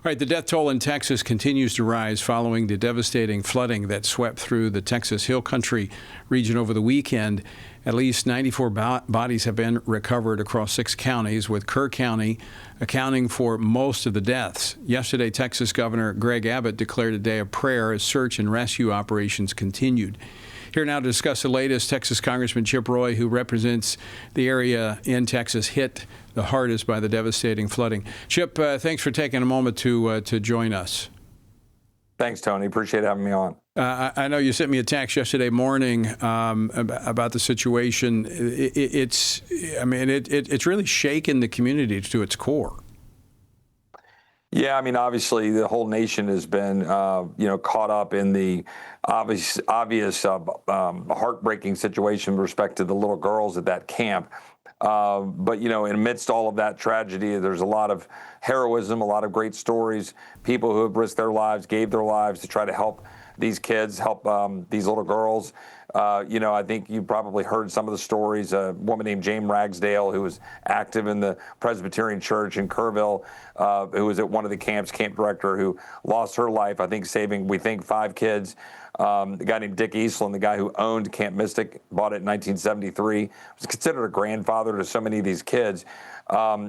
Right, the death toll in Texas continues to rise following the devastating flooding that swept through the Texas Hill Country region over the weekend. At least 94 bodies have been recovered across 6 counties, with Kerr County accounting for most of the deaths. Yesterday, Texas Governor Greg Abbott declared a day of prayer as search and rescue operations continued. Here now to discuss the latest, Texas Congressman Chip Roy, who represents the area in Texas hit the hardest by the devastating flooding. Chip, thanks for taking a moment to join us. Thanks, Tony. Appreciate having me on. I know you sent me a text yesterday morning about the situation. It's really shaken the community to its core. Yeah, I mean, obviously, the whole nation has been, caught up in the obvious heartbreaking situation with respect to the little girls at that camp. But, amidst all of that tragedy, there's a lot of heroism, a lot of great stories, people who have risked their lives, gave their lives to try to help these kids, help these little girls. I think you probably heard some of the stories. A woman named Jane Ragsdale, who was active in the Presbyterian Church in Kerrville, who was at one of the camps, camp director, who lost her life, I think, saving, 5 kids. The guy named Dick Eastland, the guy who owned Camp Mystic, bought it in 1973, was considered a grandfather to so many of these kids.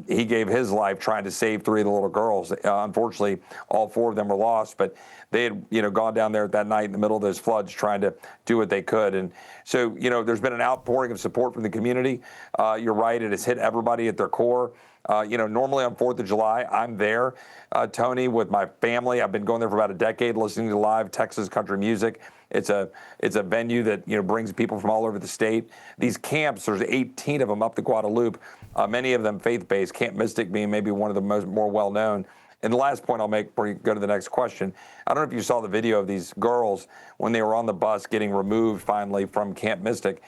He gave his life trying to save 3 of the little girls. Unfortunately, all 4 of them were lost, but they had, gone down there that night in the middle of those floods trying to do what they could. And so, there's been an outpouring of support from the community. You're right, it has hit everybody at their core. Normally on 4th of July, I'm there, Tony, with my family. I've been going there for about a decade, listening to live Texas country music. It's a venue that, brings people from all over the state. These camps, there's 18 of them up the Guadalupe, many of them faith-based, Camp Mystic being maybe one of the more well-known. And the last point I'll make before you go to the next question, I don't know if you saw the video of these girls when they were on the bus getting removed finally from Camp Mystic,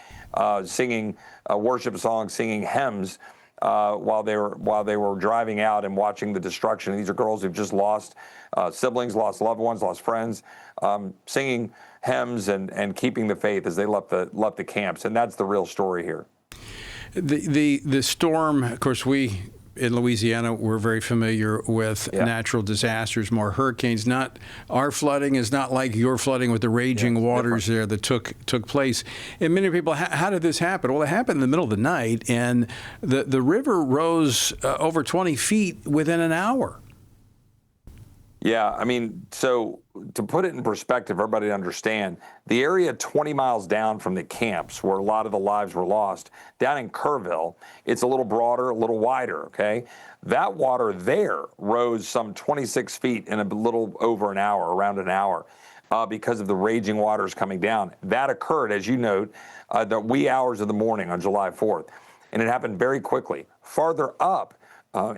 singing worship songs, singing hymns, while they were driving out and watching the destruction. These are girls who've just lost siblings, lost loved ones, lost friends, singing hymns and keeping the faith as they left the camps. And that's the real story here. The storm, of course, we in Louisiana, we're very familiar with natural disasters, more hurricanes. Our flooding is not like your flooding with the raging waters there that took place. And many people, how did this happen? Well, it happened in the middle of the night, and the river rose over 20 feet within an hour. Yeah, I mean, so to put it in perspective, for everybody to understand, the area 20 miles down from the camps where a lot of the lives were lost, down in Kerrville, it's a little broader, a little wider, okay? That water there rose some 26 feet in a little over an hour, around an hour, because of the raging waters coming down. That occurred, as you note, the wee hours of the morning on July 4th, and it happened very quickly. Farther up,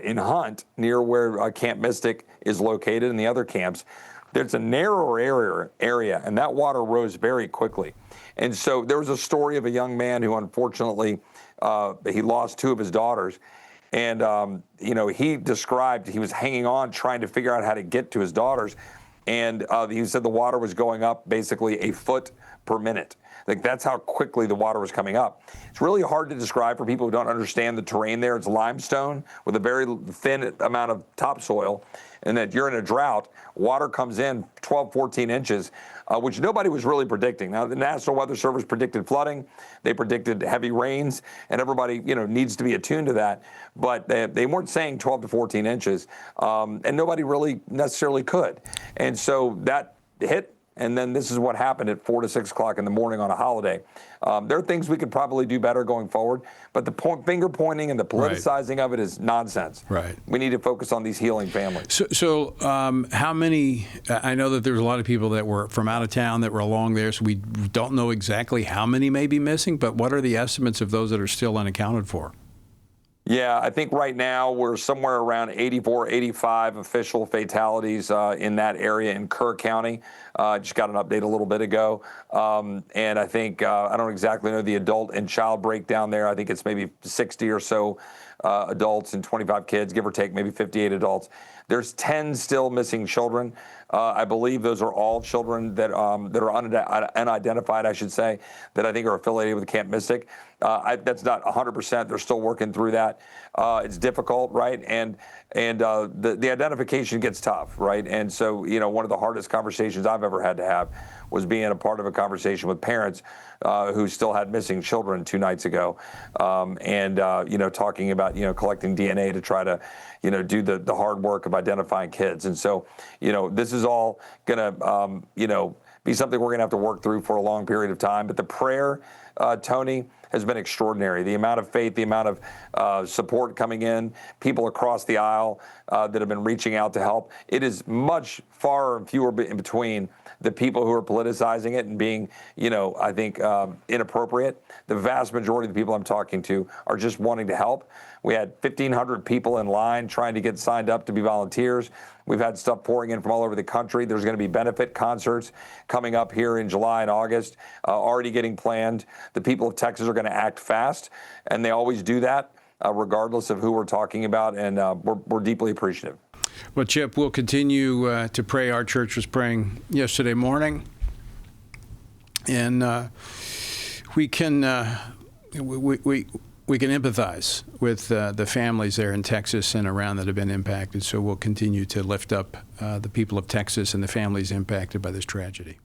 in Hunt, near where Camp Mystic is located and the other camps, there's a narrower area, and that water rose very quickly. And so there was a story of a young man who unfortunately, he lost 2 of his daughters. And, he described he was hanging on, trying to figure out how to get to his daughters. And he said the water was going up basically a foot per minute. Like, that's how quickly the water was coming up. It's really hard to describe for people who don't understand the terrain there. It's limestone with a very thin amount of topsoil, and that you're in a drought. Water comes in 12, 14 inches, which nobody was really predicting. Now, the National Weather Service predicted flooding. They predicted heavy rains, and everybody, needs to be attuned to that. But they weren't saying 12 to 14 inches, and nobody really necessarily could. And so that hit. And then this is what happened at 4 to 6 o'clock in the morning on a holiday. There are things we could probably do better going forward, but the finger pointing and the politicizing of it is nonsense. Right. We need to focus on these healing families. So how many, I know that there's a lot of people that were from out of town that were along there, so we don't know exactly how many may be missing, but what are the estimates of those that are still unaccounted for? Yeah, I think right now we're somewhere around 84, 85 official fatalities in that area in Kerr County. Just got an update a little bit ago. And I think, I don't exactly know the adult and child breakdown there. I think it's maybe 60 or so adults and 25 kids, give or take, maybe 58 adults. There's 10 still missing children. I believe those are all children that are unidentified, I should say, that I think are affiliated with Camp Mystic. That's not 100%. They're still working through that. It's difficult, right? And the identification gets tough, right? And so, one of the hardest conversations I've ever had to have was being a part of a conversation with parents who still had missing children 2 nights ago, and talking about collecting DNA to try to do the hard work of identifying kids. And so this is all gonna be something we're gonna have to work through for a long period of time. But the prayer, Tony, has been extraordinary. The amount of faith, the amount of support coming in, people across the aisle that have been reaching out to help. It is much far and fewer in between the people who are politicizing it and being, I think, inappropriate. The vast majority of the people I'm talking to are just wanting to help. We had 1,500 people in line trying to get signed up to be volunteers. We've had stuff pouring in from all over the country. There's going to be benefit concerts coming up here in July and August, already getting planned. The people of Texas are going to act fast, and they always do that, regardless of who we're talking about, and we're deeply appreciative. Well, Chip, we'll continue to pray. Our church was praying yesterday morning, and we can empathize with the families there in Texas and around that have been impacted. So we'll continue to lift up the people of Texas and the families impacted by this tragedy.